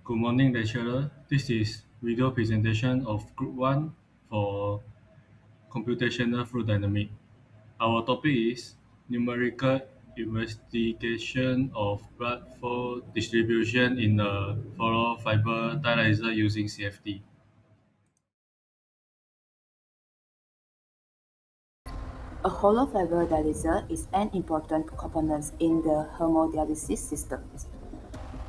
Good morning, lecturer. This is video presentation of Group 1 for Computational Fluid Dynamics. Our topic is numerical investigation of blood flow distribution in a hollow fiber dialyzer using CFD. A hollow fiber dialyzer is an important component in the hemodialysis system.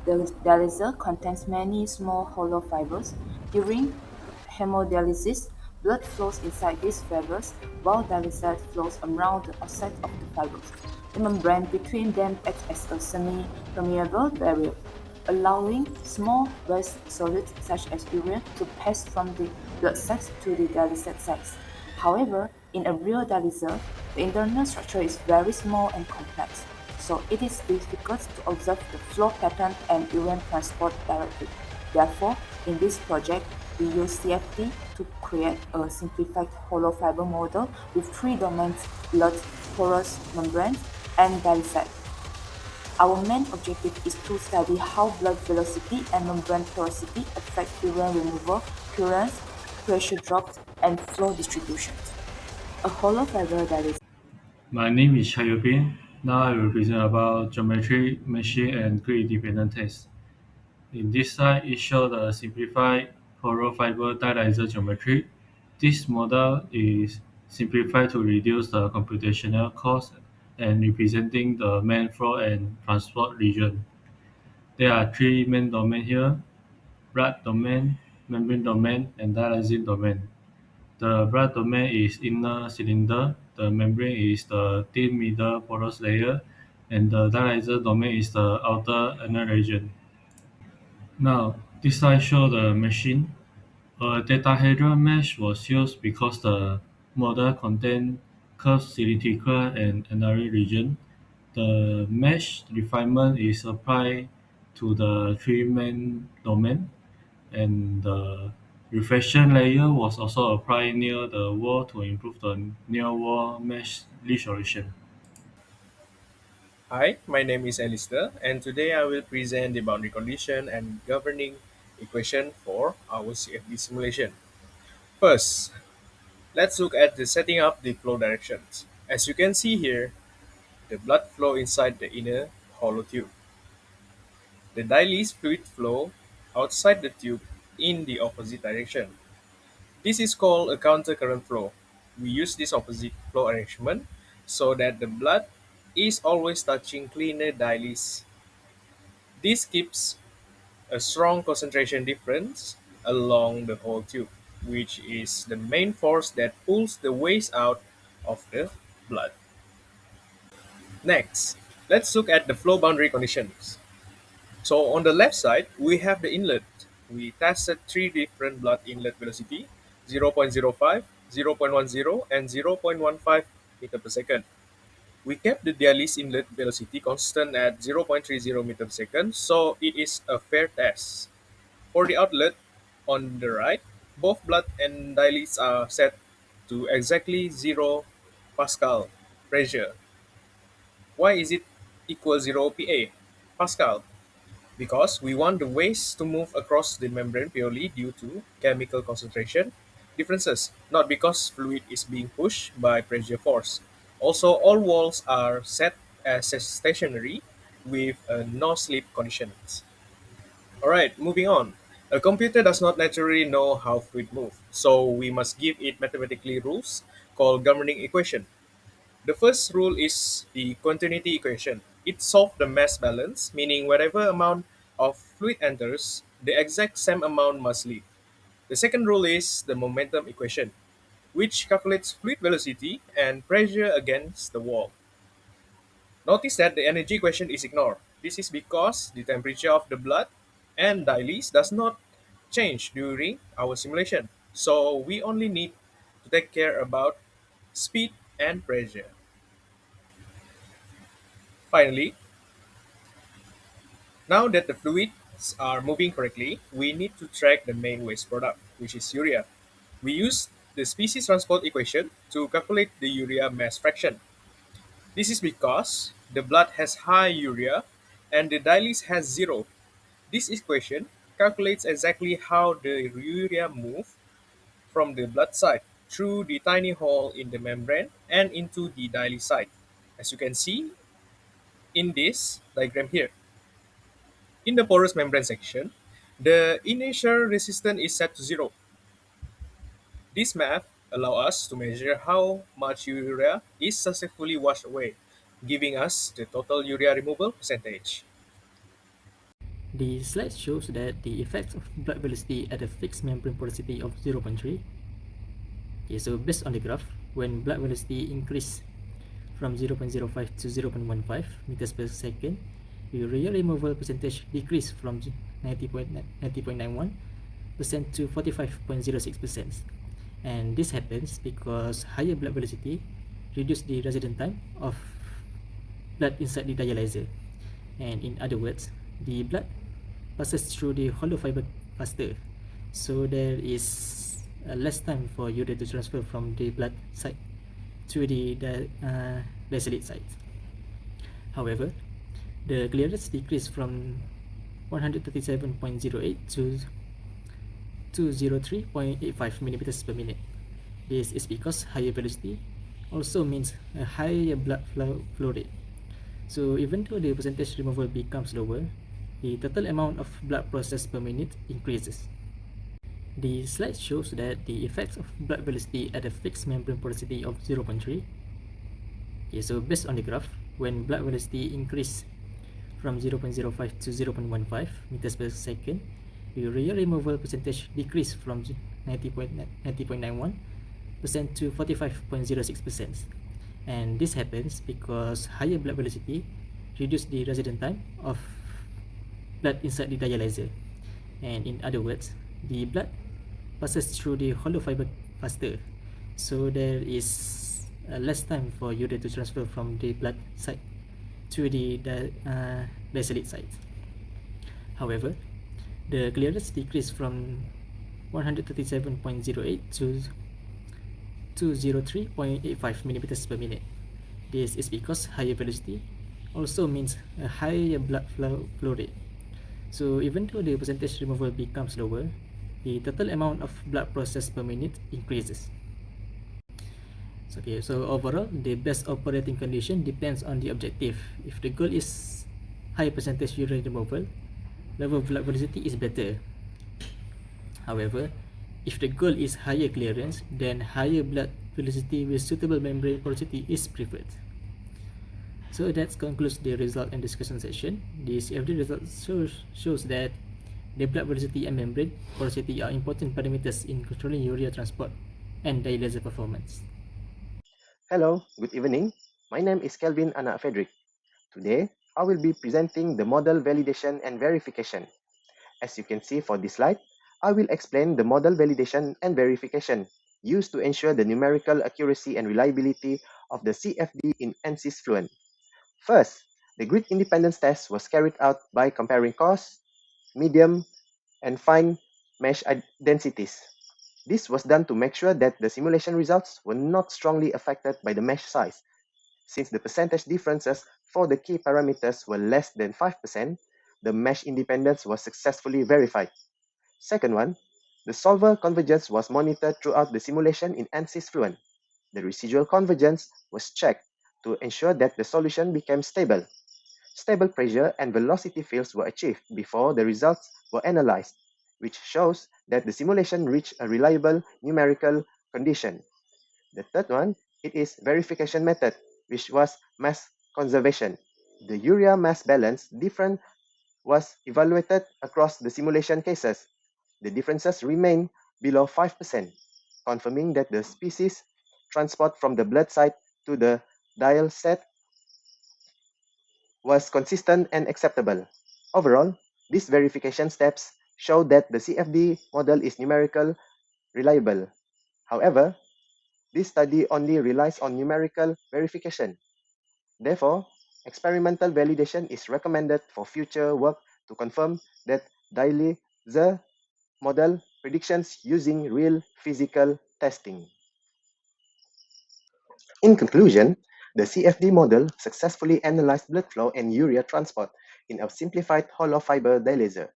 The dialyzer contains many small hollow fibers. During hemodialysis, blood flows inside these fibers while dialysate flows around the outside of the fibers. The membrane between them acts as a semi-permeable barrier, allowing small waste solids such as urea to pass from the blood sacs to the dialysate sacs. However, in a real dialyzer, the internal structure is very small and complex, so it is difficult to observe the flow pattern and urine transport directly. Therefore, in this project, we use CFD to create a simplified hollow fiber model with three domains: blood, porous membranes, and dialysate. Our main objective is to study how blood velocity and membrane porosity affect urine removal, clearance, pressure drops, and flow distributions. A hollow fiber dialysis. My name is Chayupin. Now I will present about geometry, machine, and grid-independent tests. In this slide, it shows the simplified hollow fiber dialyzer geometry. This model is simplified to reduce the computational cost and representing the main flow and transport region. There are three main domains here: blood domain, membrane domain, and dialyzing domain. The blood domain is inner cylinder, the membrane is the thin middle porous layer, and the dialyzer domain is the outer inner region. Now, this slide shows the machine. A tetrahedral mesh was used because the model contained curved cylindrical and annular region. The mesh refinement is applied to the three main domain, and the reflection layer was also applied near the wall to improve the near wall mesh resolution. Hi, my name is Alistair, and today I will present the boundary condition and governing equation for our CFD simulation. First, let's look at the setting up the flow directions. As you can see here, the blood flow inside the inner hollow tube. The dialysis fluid flow outside the tube in the opposite direction. This is called a counter-current flow. We use this opposite flow arrangement so that the blood is always touching cleaner dialysis. This keeps a strong concentration difference along the whole tube, which is the main force that pulls the waste out of the blood. Next, let's look at the flow boundary conditions. So on the left side, we have the inlet. We tested three different blood inlet velocity: 0.05, 0.10, and 0.15 meter per second. We kept the dialysis inlet velocity constant at 0.30 meter per second, so it is a fair test. For the outlet on the right, both blood and dialysis are set to exactly 0 Pascal pressure. Why is it equal 0 Pa Pascal? Because we want the waste to move across the membrane purely due to chemical concentration differences, not because fluid is being pushed by pressure force. Also, all walls are set as stationary with no slip conditions. Alright, moving on. A computer does not naturally know how fluid move, so we must give it mathematically rules called governing equation. The first rule is the continuity equation. It solves the mass balance, meaning whatever amount of fluid enters, the exact same amount must leave. The second rule is the momentum equation, which calculates fluid velocity and pressure against the wall. Notice that the energy equation is ignored. This is because the temperature of the blood and dialysis does not change during our simulation. So we only need to take care about speed and pressure. Finally, now that the fluids are moving correctly, we need to track the main waste product, which is urea. We use the species transport equation to calculate the urea mass fraction. This is because the blood has high urea and the dialysis has zero. This equation calculates exactly how the urea move from the blood side through the tiny hole in the membrane and into the dialysis site, as you can see in this diagram here. In the porous membrane section, the initial resistance is set to 0. This math allows us to measure how much urea is successfully washed away, giving us the total urea removal percentage. The slide shows that the effects of blood velocity at a fixed membrane porosity of zero point 0.3. Okay, so based on the graph, when blood velocity increase from 0.05 to 0.15 meters per second, urea removal percentage decrease from 90.91% to 45.06%. And this happens because higher blood velocity reduce the residence time of blood inside the dialyzer. And in other words, the blood passes through the hollow fiber faster. So there is less time for urea to transfer from the blood side to the dialysate site. However, the clearance decreased from 137.08 to 203.85 millimeters per minute. This is because higher velocity also means a higher blood flow rate. So even though the percentage removal becomes lower, the total amount of blood processed per minute increases. The slide shows that the effects of blood velocity at a fixed membrane porosity of zero point 0.3. Okay, so based on the graph, when blood velocity increase from 0.05 to 0.15 meters per second, urea removal percentage decrease from 90.91% to 45.06%. And this happens because higher blood velocity reduce the residence time of blood inside the dialyzer. And in other words, the blood passes through the hollow fiber faster. So there is less time for urea to transfer from the blood side to the dialysate site. However, the clearance decreased from 137.08 to 203.85 millimeters per minute. This is because higher velocity also means a higher blood flow rate. So even though the percentage removal becomes lower, the total amount of blood processed per minute increases. So overall, the best operating condition depends on the objective. If the goal is high percentage urea removal, lower blood velocity is better. However, if the goal is higher clearance, then higher blood velocity with suitable membrane porosity is preferred. So that concludes the result and discussion session. The CFD result shows that the blood velocity and membrane porosity are important parameters in controlling urea transport and dialyzer performance. Hello, good evening. My name is Kelvin Anak Frederick. Today, I will be presenting the model validation and verification. As you can see for this slide, I will explain the model validation and verification used to ensure the numerical accuracy and reliability of the CFD in ANSYS Fluent. First, the grid independence test was carried out by comparing coarse, medium, and fine mesh densities. This was done to make sure that the simulation results were not strongly affected by the mesh size. Since the percentage differences for the key parameters were less than 5%, the mesh independence was successfully verified. Second one, the solver convergence was monitored throughout the simulation in ANSYS Fluent. The residual convergence was checked to ensure that the solution became stable. Stable pressure and velocity fields were achieved before the results were analyzed, which shows that the simulation reached a reliable numerical condition. The third one, it is verification method, which was mass conservation. The urea mass balance difference was evaluated across the simulation cases. The differences remain below 5%, confirming that the species transport from the blood site to the dial set was consistent and acceptable. Overall, these verification steps show that the CFD model is numerical reliable. However, this study only relies on numerical verification. Therefore, experimental validation is recommended for future work to confirm that dialyzer model predictions using real physical testing. In conclusion, the CFD model successfully analyzed blood flow and urea transport in a simplified hollow fiber dialyzer.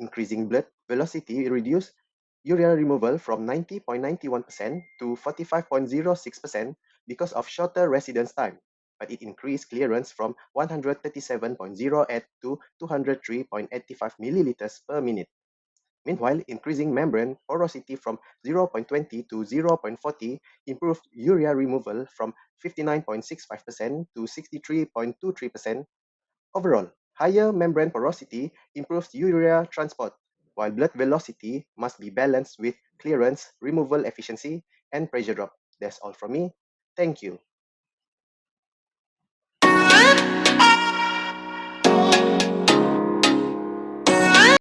Increasing blood velocity reduced urea removal from 90.91% to 45.06% because of shorter residence time, but it increased clearance from 137.08 to 203.85 milliliters per minute. Meanwhile, increasing membrane porosity from 0.20 to 0.40 improved urea removal from 59.65% to 63.23%. Overall, higher membrane porosity improves urea transport, while blood velocity must be balanced with clearance, removal efficiency, and pressure drop. That's all from me. Thank you.